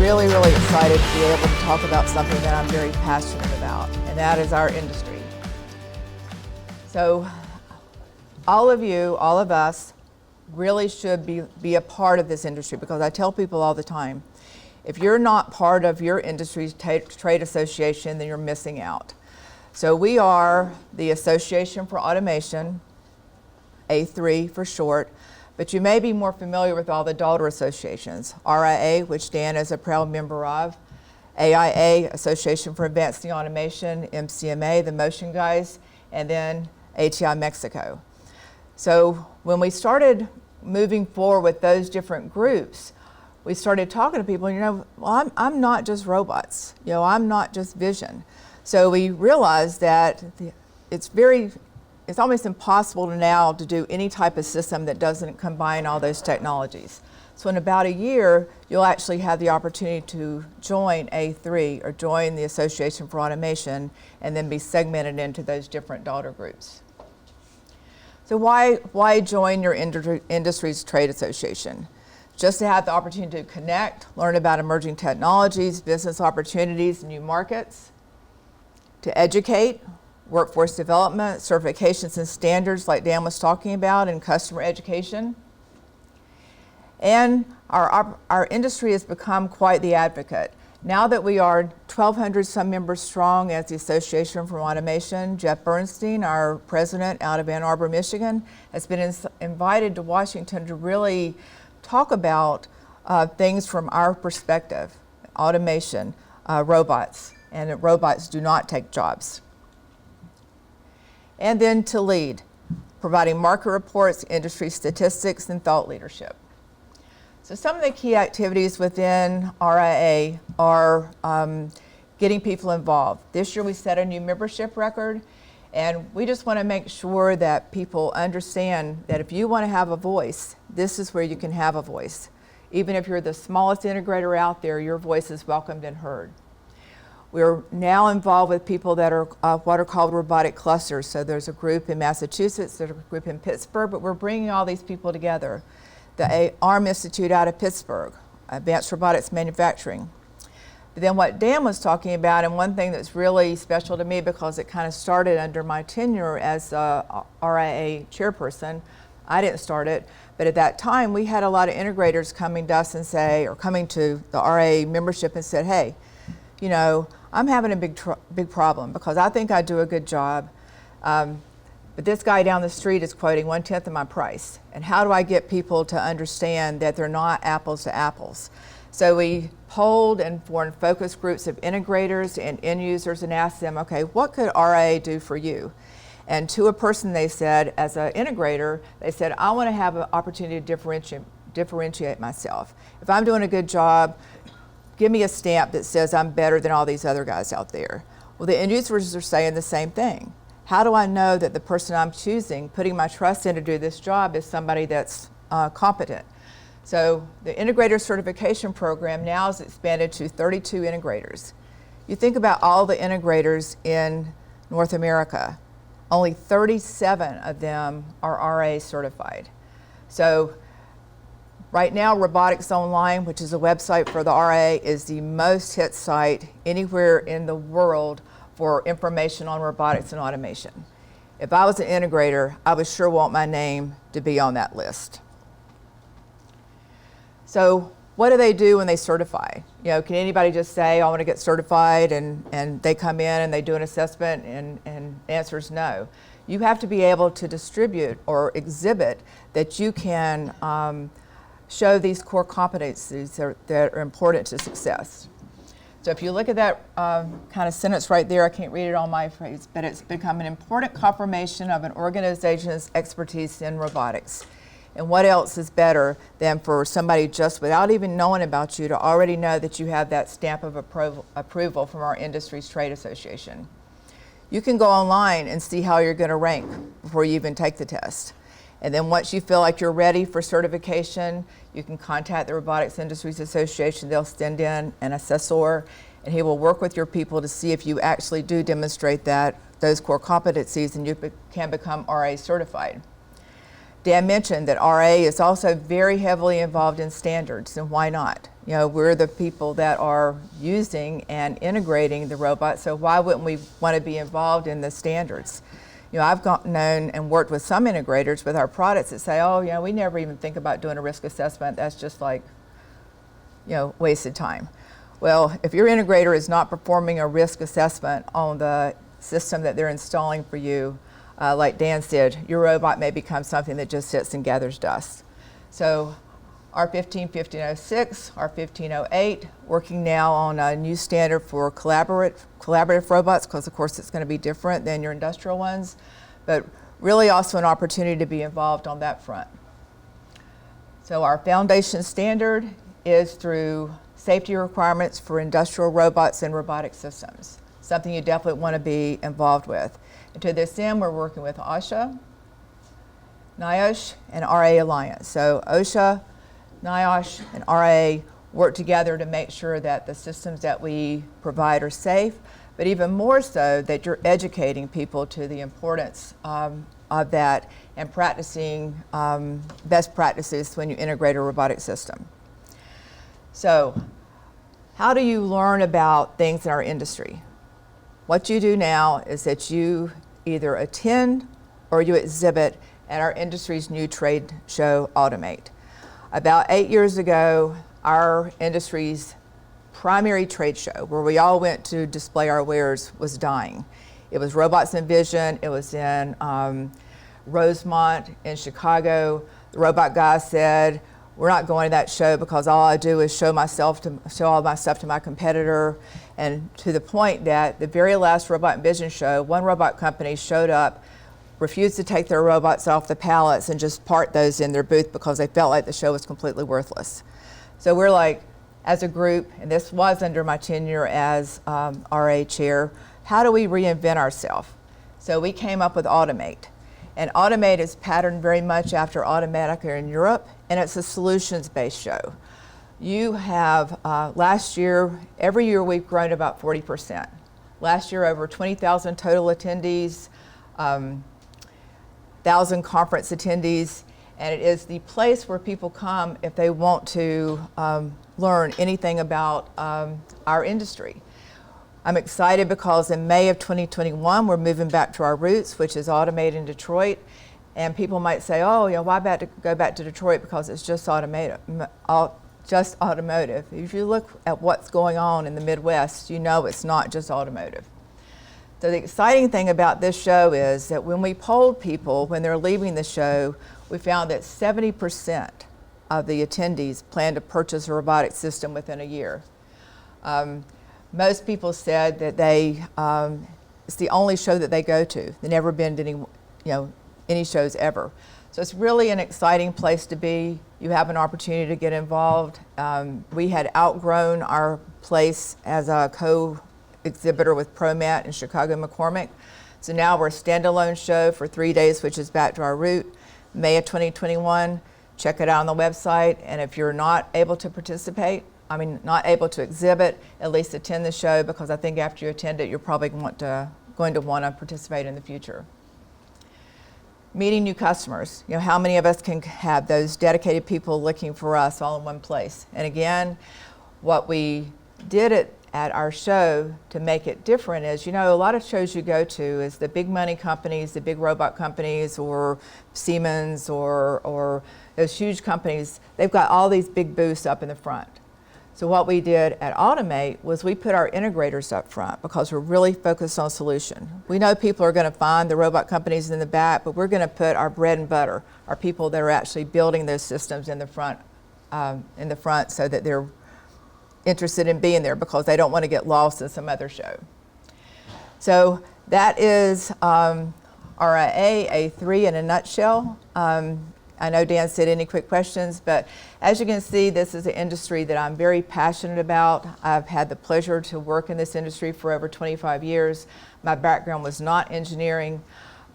really, really excited to be able to talk about something that I'm very passionate about, and that is our industry. So all of you, all of us, really should be a part of this industry, because I tell people all the time, if you're not part of your industry's trade association, then you're missing out. So we are the Association for Automation, A3 for short, but you may be more familiar with all the daughter associations. RIA, which Dan is a proud member of, AIA, Association for Advancing Automation, MCMA, the motion guys, and then ATI Mexico. So when we started moving forward with those different groups, we started talking to people, and well, I'm not just robots, I'm not just vision. So we realized that it's almost impossible now to do any type of system that doesn't combine all those technologies. So in about a year, you'll actually have the opportunity to join A3 or join the Association for Automation and then be segmented into those different daughter groups. So why join your industry's trade association? Just to have the opportunity to connect, learn about emerging technologies, business opportunities, new markets, to educate, workforce development, certifications and standards like Dan was talking about, and customer education. And our industry has become quite the advocate. Now that we are 1,200 some members strong as the Association for Automation, Jeff Bernstein, our president out of Ann Arbor, Michigan, has been invited to Washington to really talk about things from our perspective, automation, robots, and that robots do not take jobs. And then to lead, providing market reports, industry statistics, and thought leadership. So some of the key activities within RIA are getting people involved. This year we set a new membership record, and we just want to make sure that people understand that if you want to have a voice, this is where you can have a voice. Even if you're the smallest integrator out there, your voice is welcomed and heard. We're now involved with people that are what are called robotic clusters. So there's a group in Massachusetts, there's a group in Pittsburgh, but we're bringing all these people together. The ARM Institute out of Pittsburgh, Advanced Robotics Manufacturing. But then what Dan was talking about, and one thing that's really special to me because it kind of started under my tenure as a RIA chairperson, I didn't start it, but at that time we had a lot of integrators coming to us and say, or coming to the RIA membership and said, hey, I'm having a big problem because I think I do a good job, but this guy down the street is quoting 1/10 of my price. And how do I get people to understand that they're not apples to apples? So we polled and formed focus groups of integrators and end users and asked them, okay, what could RIA do for you? And to a person they said, as an integrator, they said, I want to have an opportunity to differentiate myself. If I'm doing a good job, give me a stamp that says I'm better than all these other guys out there. Well, the end users are saying the same thing. How do I know that the person I'm choosing, putting my trust in to do this job, is somebody that's competent? So the integrator certification program now is expanded to 32 integrators. You think about all the integrators in North America, only 37 of them are RA certified. So right now, Robotics Online, which is a website for the RA, is the most hit site anywhere in the world for information on robotics and automation. If I was an integrator, I would sure want my name to be on that list. So what do they do when they certify? Can anybody just say, I want to get certified, and they come in and they do an assessment and the answer is no. You have to be able to distribute or exhibit that you can show these core competencies that are important to success. So if you look at that kind of sentence right there, I can't read it on my face, but it's become an important confirmation of an organization's expertise in robotics. And what else is better than for somebody just without even knowing about you to already know that you have that stamp of approval from our industry's trade association. You can go online and see how you're going to rank before you even take the test. And then once you feel like you're ready for certification, you can contact the Robotics Industries Association. They'll send in an assessor, and he will work with your people to see if you actually do demonstrate those core competencies, and you can become RA certified. Dan mentioned that RA is also very heavily involved in standards, and why not? You know, we're the people that are using and integrating the robot, so why wouldn't we want to be involved in the standards? You know, I've known and worked with some integrators with our products that say, oh, you know, we never even think about doing a risk assessment. That's just like, you know, wasted time. Well, if your integrator is not performing a risk assessment on the system that they're installing for you, like Dan said, your robot may become something that just sits and gathers dust. So R15-1506, R1508, working now on a new standard for collaborative robots, because of course it's going to be different than your industrial ones, but really also an opportunity to be involved on that front. So our foundation standard is through safety requirements for industrial robots and robotic systems, something you definitely want to be involved with. And to this end, we're working with OSHA, NIOSH, and RIA Alliance. So OSHA, NIOSH, and RIA work together to make sure that the systems that we provide are safe, but even more so that you're educating people to the importance of that and practicing best practices when you integrate a robotic system. So how do you learn about things in our industry? What you do now is that you either attend or you exhibit at our industry's new trade show, Automate. About 8 years ago, our industry's primary trade show, where we all went to display our wares, was dying. It was Robots in Vision. It was in Rosemont in Chicago. The robot guy said, we're not going to that show because all I do is show all my stuff to my competitor. And to the point that the very last Robot in Vision show, one robot company showed up, refused to take their robots off the pallets and just park those in their booth because they felt like the show was completely worthless. So we're like, as a group, and this was under my tenure as RA chair, how do we reinvent ourselves? So we came up with Automate. And Automate is patterned very much after Automatica in Europe, and it's a solutions-based show. You have, last year, every year we've grown about 40%. Last year, over 20,000 total attendees, 1,000 conference attendees, and it is the place where people come if they want to learn anything about our industry. I'm excited because in May of 2021, we're moving back to our roots, which is Automate in Detroit. And people might say, oh, you know, why go back to Detroit because it's just automotive. If you look at what's going on in the Midwest, you know it's not just automotive. So the exciting thing about this show is that when we polled people when they're leaving the show, we found that 70% of the attendees plan to purchase a robotic system within a year. Most people said that it's the only show that they go to. They've never been to any shows ever. So it's really an exciting place to be. You have an opportunity to get involved. We had outgrown our place as a co-exhibitor with ProMat in Chicago McCormick. So now we're a standalone show for 3 days, which is back to our root. May of 2021, check it out on the website. And if you're not able to participate, not able to exhibit, at least attend the show, because I think after you attend it, you're probably going to want to participate in the future. Meeting new customers. You know, how many of us can have those dedicated people looking for us all in one place? And again, what we did at our show to make it different is, you know, a lot of shows you go to is the big money companies, the big robot companies, or Siemens, or those huge companies. They've got all these big booths up in the front. So what we did at Automate was we put our integrators up front because we're really focused on solution. We know people are going to find the robot companies in the back, but we're going to put our bread and butter, our people that are actually building those systems in the front so that they're interested in being there because they don't want to get lost in some other show. So that is RIA A3 in a nutshell. I know Dan said any quick questions, but as you can see, this is an industry that I'm very passionate about. I've had the pleasure to work in this industry for over 25 years. My background was not engineering,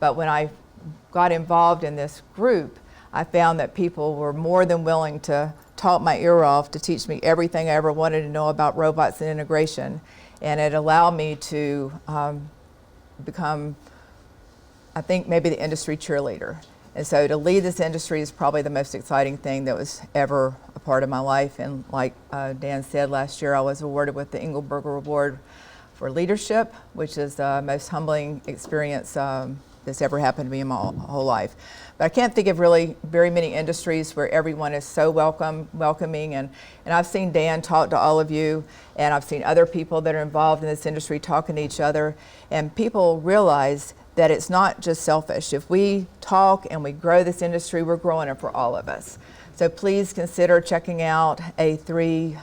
but when I got involved in this group, I found that people were more than willing to talk my ear off to teach me everything I ever wanted to know about robots and integration. And it allowed me to become, I think, maybe the industry cheerleader. And so to lead this industry is probably the most exciting thing that was ever a part of my life. And like Dan said, last year I was awarded with the Engelberger Award for Leadership, which is the most humbling experience that's ever happened to me in my whole life. But I can't think of really very many industries where everyone is so welcoming. And I've seen Dan talk to all of you, and I've seen other people that are involved in this industry talking to each other. And people realize that it's not just selfish. If we talk and we grow this industry, we're growing it for all of us. So please consider checking out A3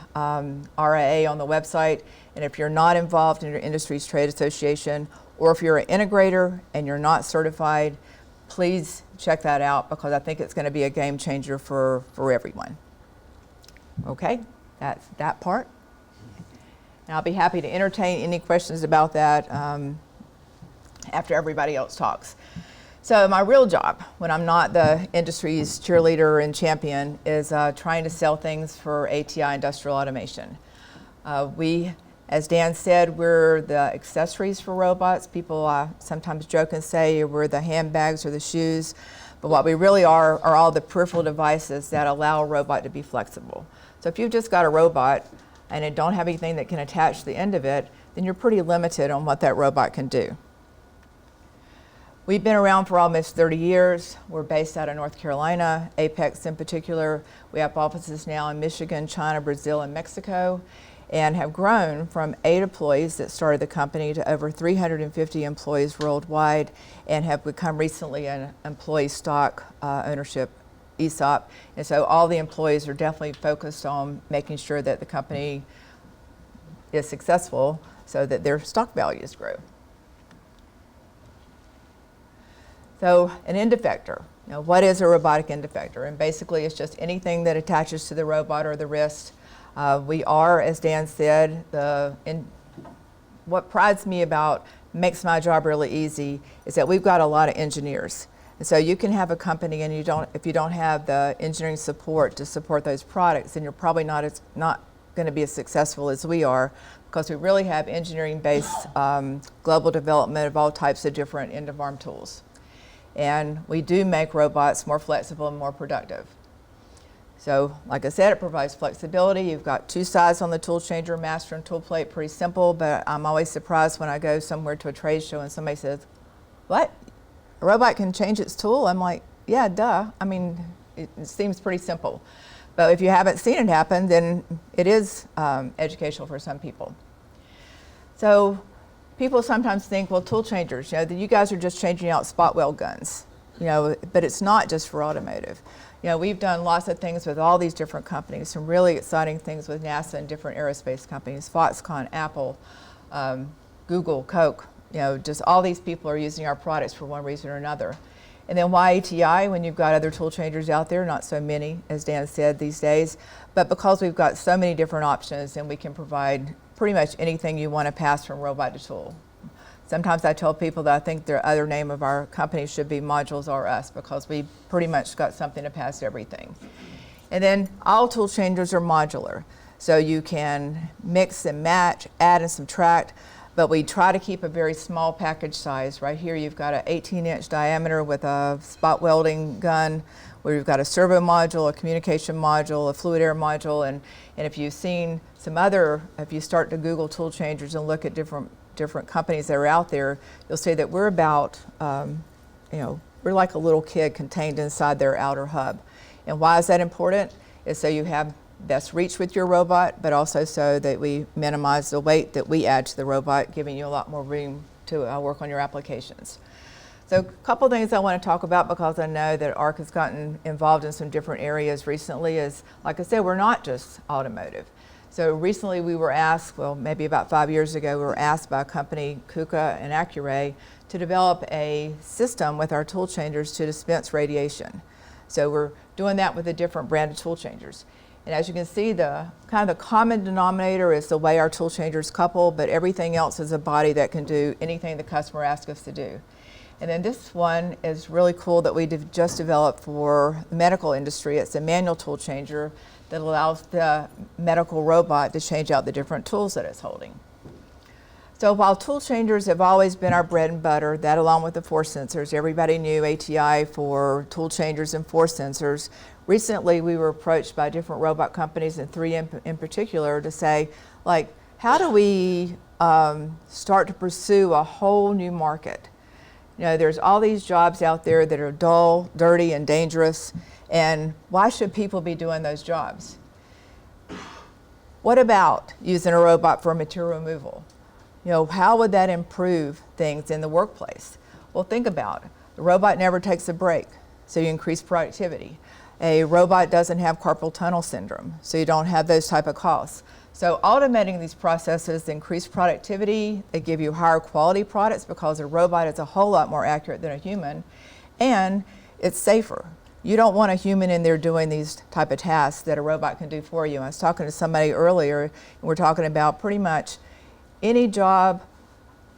RIA on the website. And if you're not involved in your industry's trade association, or if you're an integrator and you're not certified, please check that out, because I think it's going to be a game changer for everyone. Okay, that's that part. And I'll be happy to entertain any questions about that after everybody else talks. So my real job, when I'm not the industry's cheerleader and champion, is trying to sell things for ATI Industrial Automation. We, as Dan said, we're the accessories for robots. People sometimes joke and say we're the handbags or the shoes, but what we really are all the peripheral devices that allow a robot to be flexible. So if you've just got a robot and it don't have anything that can attach to the end of it, then you're pretty limited on what that robot can do. We've been around for almost 30 years. We're based out of North Carolina, Apex in particular. We have offices now in Michigan, China, Brazil, and Mexico, and have grown from 8 employees that started the company to over 350 employees worldwide, and have become recently an employee stock ownership ESOP. And so all the employees are definitely focused on making sure that the company is successful so that their stock values grow. So an end effector. Now, what is a robotic end effector? And basically it's just anything that attaches to the robot or the wrist. We are, as Dan said, what prides me about, makes my job really easy, is that we've got a lot of engineers. And so you can have a company and if you don't have the engineering support to support those products, then you're probably not going to be as successful as we are, because we really have engineering-based global development of all types of different end-of-arm tools. And we do make robots more flexible and more productive. So, like I said, it provides flexibility. You've got 2 sides on the tool changer, master and tool plate, pretty simple, but I'm always surprised when I go somewhere to a trade show and somebody says, "What? A robot can change its tool?" I'm like, yeah, duh. I mean, it seems pretty simple. But if you haven't seen it happen, then it is educational for some people. So people sometimes think, well, tool changers, that you guys are just changing out spot weld guns, but it's not just for automotive. We've done lots of things with all these different companies, some really exciting things with NASA and different aerospace companies, Foxconn, Apple, Google, Coke, just all these people are using our products for one reason or another. And then why ATI when you've got other tool changers out there? Not so many, as Dan said, these days, but because we've got so many different options and we can provide pretty much anything you want to pass from robot to tool. Sometimes I tell people that I think the other name of our company should be Modules R Us, because we pretty much got something to pass everything. And then all tool changers are modular. So you can mix and match, add and subtract, but we try to keep a very small package size. Right here you've got an 18-inch diameter with a spot welding gun, where you've got a servo module, a communication module, a fluid air module, and if you've seen some other, if you start to Google tool changers and look at different companies that are out there, you'll see that we're about, we're like a little kid contained inside their outer hub. And why is that important? Is so you have best reach with your robot, but also so that we minimize the weight that we add to the robot, giving you a lot more room to work on your applications. So a couple things I want to talk about, because I know that ARC has gotten involved in some different areas recently, is, like I said, we're not just automotive. So recently we were asked, well, maybe about 5 years ago, we were asked by a company, KUKA and Accuray, to develop a system with our tool changers to dispense radiation. So we're doing that with a different brand of tool changers. And as you can see, the common denominator is the way our tool changers couple, but everything else is a body that can do anything the customer asks us to do. And then this one is really cool that we just developed for the medical industry. It's a manual tool changer that allows the medical robot to change out the different tools that it's holding. So while tool changers have always been our bread and butter, that along with the force sensors, everybody knew ATI for tool changers and force sensors. Recently, we were approached by different robot companies, and 3M in particular, to say, like, how do we start to pursue a whole new market? You know, there's all these jobs out there that are dull, dirty, and dangerous, and why should people be doing those jobs? What about using a robot for material removal? You know, how would that improve things in the workplace? Well, think about it. The robot never takes a break, so you increase productivity. A robot doesn't have carpal tunnel syndrome, so you don't have those type of costs. So automating these processes increase productivity. They give you higher quality products because a robot is a whole lot more accurate than a human, and it's safer. You don't want a human in there doing these type of tasks that a robot can do for you. I was talking to somebody earlier, and we're talking about pretty much any job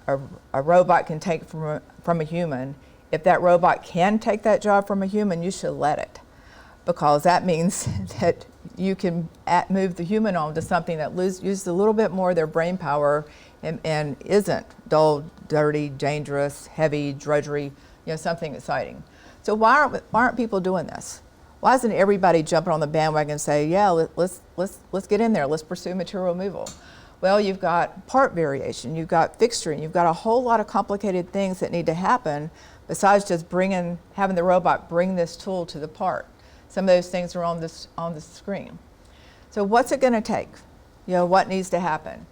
a robot can take from a human. If that robot can take that job from a human, you should let it, because that means that you can move the human on to something that uses a little bit more of their brain power and isn't dull, dirty, dangerous, heavy, drudgery, you know, something exciting. So why aren't people doing this? Why isn't everybody jumping on the bandwagon and say, yeah, let's get in there, let's pursue material removal? Well, you've got part variation, you've got fixturing, you've got a whole lot of complicated things that need to happen besides just having the robot bring this tool to the part. Some of those things are on the screen. So what's it going to take? You know, what needs to happen?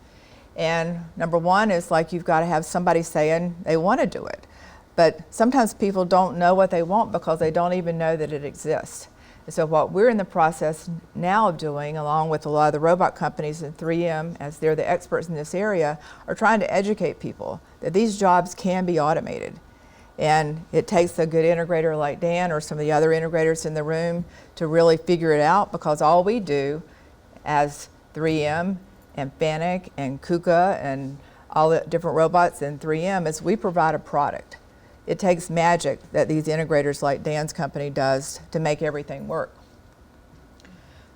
And number one is, like, you've got to have somebody saying they want to do it. But sometimes people don't know what they want because they don't even know that it exists. And so what we're in the process now of doing, along with a lot of the robot companies and 3M, as they're the experts in this area, are trying to educate people that these jobs can be automated. And it takes a good integrator like Dan or some of the other integrators in the room to really figure it out, because all we do as 3M and Fanuc and KUKA and all the different robots in 3M is we provide a product. It takes magic that these integrators like Dan's company does to make everything work.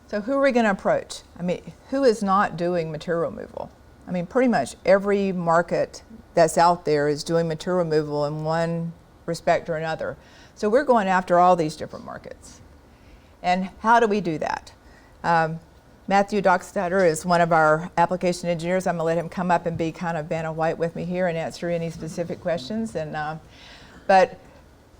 So who are we going to approach? I mean, who is not doing material removal? I mean, pretty much every market that's out there is doing material removal in one respect or another. So we're going after all these different markets. And how do we do that? Matthew Dockstader is one of our application engineers. I'm going to let him come up and be kind of Vanna White with me here and answer any specific questions. But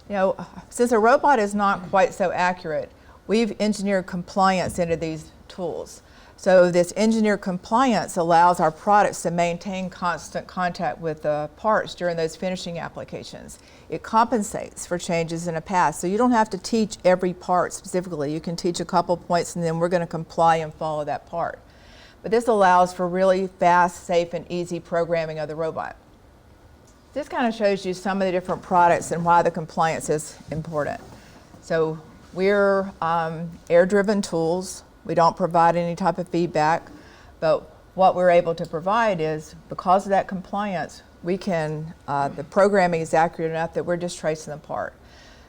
you know, since a robot is not quite so accurate, we've engineered compliance into these tools. So this engineered compliance allows our products to maintain constant contact with the parts during those finishing applications. It compensates for changes in a path. So you don't have to teach every part specifically. You can teach a couple points and then we're going to comply and follow that part. But this allows for really fast, safe, and easy programming of the robot. This kind of shows you some of the different products and why the compliance is important. So we're air-driven tools. We don't provide any type of feedback, but what we're able to provide is, because of that compliance, we can, the programming is accurate enough that we're just tracing the part.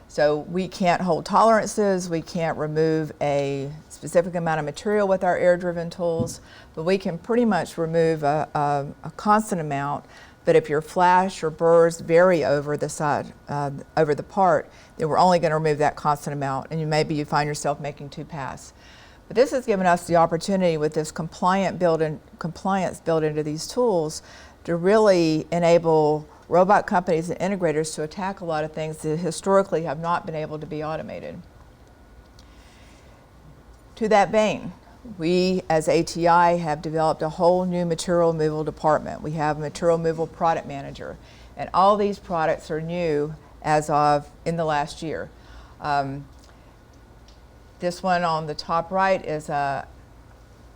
So we can't hold tolerances, we can't remove a specific amount of material with our air-driven tools, but we can pretty much remove a constant amount. But if your flash or burrs vary over the side, over the part, then we're only going to remove that constant amount, and maybe you find yourself making 2 passes. But this has given us the opportunity with this compliance built into these tools to really enable robot companies and integrators to attack a lot of things that historically have not been able to be automated. To that vein, we as ATI have developed a whole new material removal department. We have a material removal product manager, and all these products are new as of in the last year. This one on the top right is a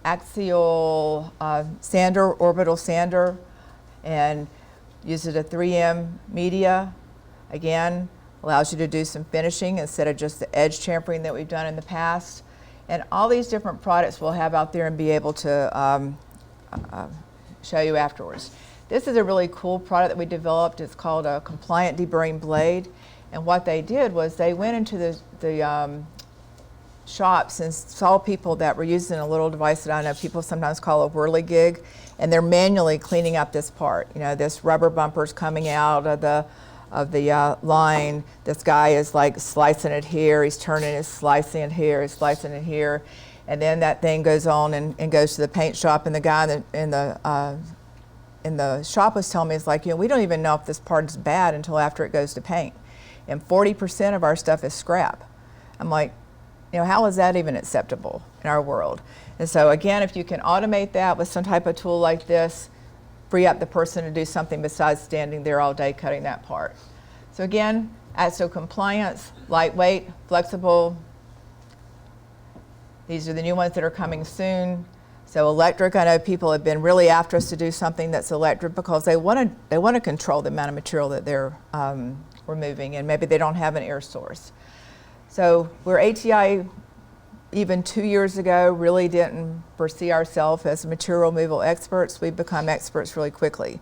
axial sander, orbital sander, and uses a 3M media. Again, allows you to do some finishing instead of just the edge chamfering that we've done in the past. And all these different products we'll have out there and be able to show you afterwards. This is a really cool product that we developed. It's called a compliant deburring blade. And what they did was they went into the shops and saw people that were using a little device that I know people sometimes call a whirligig, and they're manually cleaning up this part. You know, this rubber bumper's coming out of the line. This guy is like slicing it here, he's turning it, slicing it here, he's slicing it here. And then that thing goes on and goes to the paint shop, and the guy in the shop was telling me, it's like, you know, we don't even know if this part is bad until after it goes to paint. And 40% of our stuff is scrap. I'm like, you know, how is that even acceptable in our world? And so again, if you can automate that with some type of tool like this, free up the person to do something besides standing there all day cutting that part. So again, ASTO compliance, lightweight, flexible. These are the new ones that are coming soon. So electric, I know people have been really after us to do something that's electric because they want to control the amount of material that they're removing, and maybe they don't have an air source. So where ATI, even 2 years ago, really didn't foresee ourselves as material removal experts, we've become experts really quickly.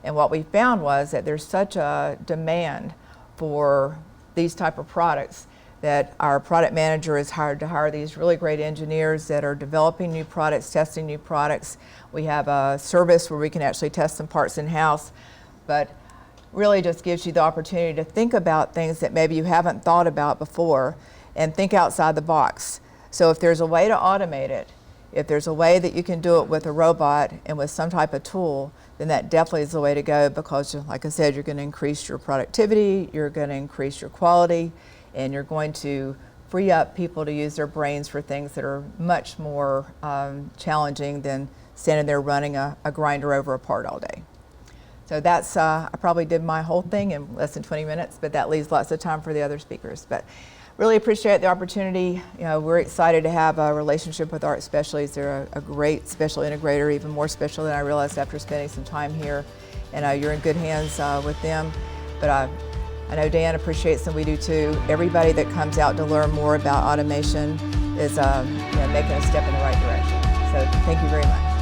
And what we found was that there's such a demand for these type of products that our product manager is hired to hire these really great engineers that are developing new products, testing new products. We have a service where we can actually test some parts in-house, but really just gives you the opportunity to think about things that maybe you haven't thought about before and think outside the box. So if there's a way to automate it, if there's a way that you can do it with a robot and with some type of tool, then that definitely is the way to go, because like I said, you're going to increase your productivity, you're going to increase your quality, and you're going to free up people to use their brains for things that are much more challenging than standing there running a grinder over a part all day. So that's, I probably did my whole thing in less than 20 minutes, but that leaves lots of time for the other speakers. But really appreciate the opportunity. You know, we're excited to have a relationship with Art Specialties. They're a great special integrator, even more special than I realized after spending some time here. And you're in good hands with them. But I know Dan appreciates them, we do too. Everybody that comes out to learn more about automation is you know, making a step in the right direction. So thank you very much.